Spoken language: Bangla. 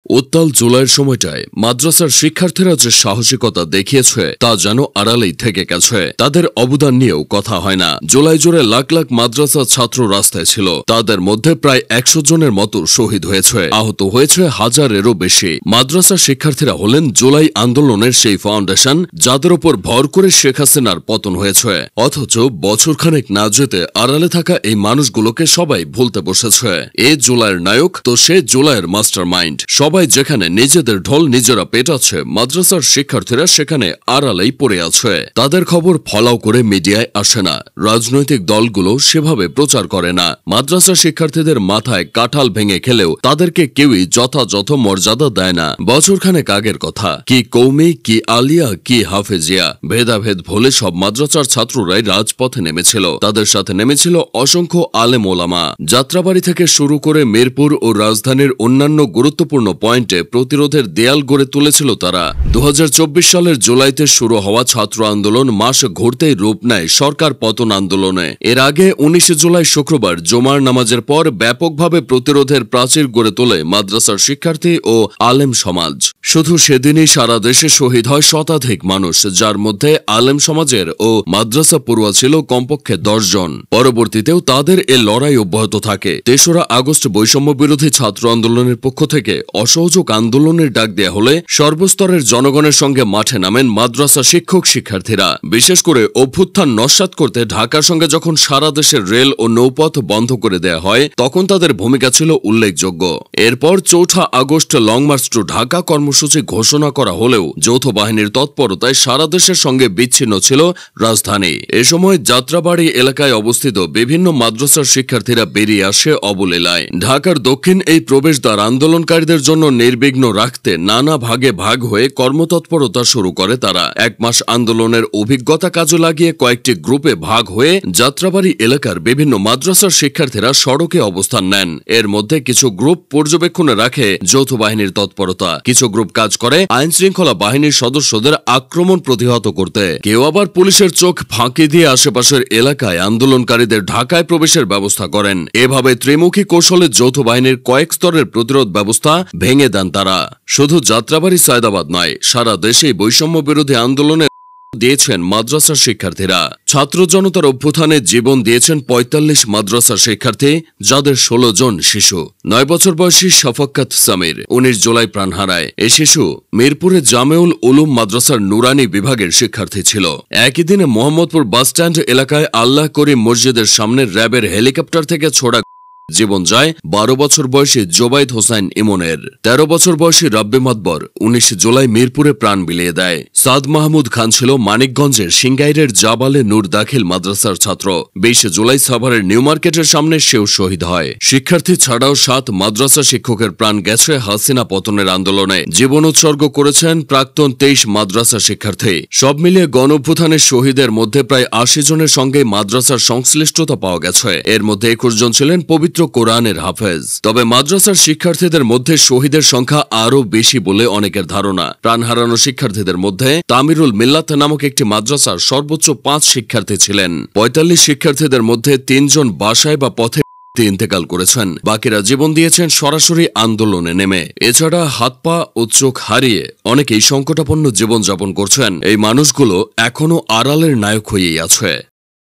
উত্তাল জুলাইয়ের সময়টায় মাদ্রাসার শিক্ষার্থীরা যে সাহসিকতা দেখিয়েছে তা যেন আড়ালেই থেকে গেছে। তাদের অবদান নিয়েও কথা হয় না। জুলাই জুড়ে লাখ লাখ মাদ্রাসা ছাত্র রাস্তায় ছিল। তাদের মধ্যে প্রায় 100 জনের মতো শহীদ হয়েছে, আহত হয়েছে হাজারেরও বেশি। মাদ্রাসা শিক্ষার্থীরা হলেন জুলাই আন্দোলনের সেই ফাউন্ডেশন যাদের উপর ভর করে শেখ হাসিনার পতন হয়েছে। অথচ বছরখানেক না যেতে আড়ালে থাকা এই মানুষগুলোকে সবাই ভুলতে বসেছে। এ জুলাইয়ের নায়ক তো সে জুলাইয়ের মাস্টার মাইন্ড। সবাই যেখানে নিজেদের ঢোল নিজেরা পেটাচ্ছে, মাদ্রাসার শিক্ষার্থীরা সেখানে আড়ালেই পড়ে আছে। তাদের খবর ফলাও করে মিডিয়ায় আসে না, রাজনৈতিক দলগুলো সেভাবে প্রচার করে না। মাদ্রাসা শিক্ষার্থীদের মাথায় কাঁঠাল ভেঙে খেলেও তাদেরকে কেউই যথাযথ মর্যাদা দেয় না। বছরখানেক আগের কথা, কি কৌমি, কি আলিয়া, কি হাফেজিয়া, ভেদাভেদ ভুলে সব মাদ্রাসার ছাত্ররাই রাজপথে নেমেছিল। তাদের সাথে নেমেছিল অসংখ্য আলেম ওলামা। যাত্রাবাড়ি থেকে শুরু করে মিরপুর ও রাজধানীর অন্যান্য গুরুত্বপূর্ণ পয়েন্টে প্রতিরোধের দেয়াল গড়ে তুলেছিল তারা। 2024 সালের জুলাইতে শুরু হওয়া ছাত্র আন্দোলন মাস ঘুরতেই রূপ নেয় সরকার পতন আন্দোলনে। এর আগে 19 জুলাই শুক্রবার জুমার নামাজের পর ব্যাপকভাবে প্রতিরোধের প্রাচীর গড়ে তোলে মাদ্রাসার শিক্ষার্থী ও আলেম সমাজ। শুধু সেদিনই সারা দেশে শহীদ হয় শতাধিক মানুষ, যার মধ্যে আলেম সমাজের ও মাদ্রাসা পড়ুয়া ছিল কমপক্ষে 10 জন। পরবর্তীতেও তাদের এ লড়াই অব্যাহত থাকে। 3রা আগস্ট বৈষম্য বিরোধী ছাত্র আন্দোলনের পক্ষ থেকে অসহযোগ আন্দোলনের ডাক দেয়া হলে সর্বস্তরের জনগণের সঙ্গে মাঠে নামেন মাদ্রাসা শিক্ষক শিক্ষার্থীরা। বিশেষ করে অভ্যুত্থান নস্যাৎ করতে ঢাকার সঙ্গে যখন সারা দেশের রেল ও নৌপথ বন্ধ করে দেয়া হয়, তখন তাদের ভূমিকা ছিল উল্লেখযোগ্য। এরপর 4 August long march to Dhaka কর্মসূচি ঘোষণা করা হলেও যৌথ বাহিনীর তৎপরতায় সারা দেশের সঙ্গে বিচ্ছিন্ন ছিল রাজধানী। এ সময় যাত্রাবাড়ি এলাকায় অবস্থিত বিভিন্ন মাদ্রাসার শিক্ষার্থীরা বেরিয়ে আসে অবলীলায়। ঢাকার দক্ষিণ এই প্রবেশদ্বার আন্দোলনকারীদের জন্য নির্বিঘ্ন রাখতে নানা ভাগে ভাগ হয়ে কর্মতৎপরতা শুরু করে তারা। 1 মাস আন্দোলনের অভিজ্ঞতা কাজে লাগিয়ে কয়েকটি গ্রুপে ভাগ হয়ে যাত্রাবাড়ি এলাকার বিভিন্ন মাদ্রাসার শিক্ষার্থীরা সড়কে অবস্থান নেন। এর মধ্যে কিছু গ্রুপ পর্যবেক্ষণে রাখে যৌথ বাহিনীর তৎপরতা, কিছু গ্রুপ কাজ করে আইন শৃঙ্খলা বাহিনীর সদস্যদের আক্রমণ প্রতিহত করতে, কেউ আবার পুলিশের চোখ ফাঁকি দিয়ে আশেপাশের এলাকায় আন্দোলনকারীদের ঢাকায় প্রবেশের ব্যবস্থা করেন। এভাবে ত্রিমুখী কৌশলে যৌথ বাহিনীর কয়েক স্তরের প্রতিরোধ ব্যবস্থা ভেঙে দেন তারা। শুধু যাত্রাবাড়ি সায়দাবাদ নয়, সারা দেশেই বৈষম্য বিরোধী আন্দোলনে দিয়েছেন মাদ্রাসা শিক্ষার্থীরা। ছাত্র জনতার অভ্যুত্থানে জীবন দিয়েছেন 45 মাদ্রাসা শিক্ষার্থী, যাদের 16 জন শিশু। 9 বছর বয়সী শাফাকাত সামির 19 জুলাই প্রাণ হারায়। এ শিশু মিরপুরে জামেউল উলুম মাদ্রাসার নুরানি বিভাগের শিক্ষার্থী ছিল। একই দিনে মোহাম্মদপুর বাসস্ট্যান্ড এলাকায় আল্লাহ করিম মসজিদের সামনে র্যাবের হেলিকপ্টার থেকে ছোড়া জীবন যায় 12 বছর বয়সী জোবাইদ হোসাইন ইমনের। 13 বছর বয়সী রাব্বি মাতবর 19 জুলাই মিরপুরে প্রাণ বিলিয়ে দেয়। সাদ মাহমুদ খান ছিল মানিকগঞ্জের সিঙ্গাইরের জাবালে নূর দাখিল মাদ্রাসার ছাত্র। 20 জুলাই সাভারের নিউ মার্কেটের সামনে সেও শহীদ হয়। শিক্ষার্থী ছাড়াও 7 মাদ্রাসা শিক্ষকের প্রাণ গেছে হাসিনা পতনের আন্দোলনে। জীবন উৎসর্গ করেছেন প্রাক্তন 23 মাদ্রাসা শিক্ষার্থী। সব মিলিয়ে গণঅভ্যুত্থানের শহীদের মধ্যে প্রায় 80 জনের সঙ্গে মাদ্রাসার সংশ্লিষ্টতা পাওয়া গেছে। এর মধ্যে 21 জন ছিলেন পবিত্র কোরআনের হাফেজ। তবে মাদ্রাসার শিক্ষার্থীদের মধ্যে শহীদের সংখ্যা আরও বেশি বলে অনেকের ধারণা। প্রাণ হারানো শিক্ষার্থীদের মধ্যে তামিরুল মিল্লাত নামক একটি মাদ্রাসার সর্বোচ্চ 5 শিক্ষার্থী ছিলেন। 45 শিক্ষার্থীদের মধ্যে 3 জন বাসায় বা পথে ইন্তেকাল করেছেন, বাকিরা জীবন দিয়েছেন সরাসরি আন্দোলনে নেমে। এছাড়া হাত পা ও চোখ হারিয়ে অনেকেই সংকটাপন্ন জীবনযাপন করছেন। এই মানুষগুলো এখনো আড়ালের নায়ক হয়েই আছে।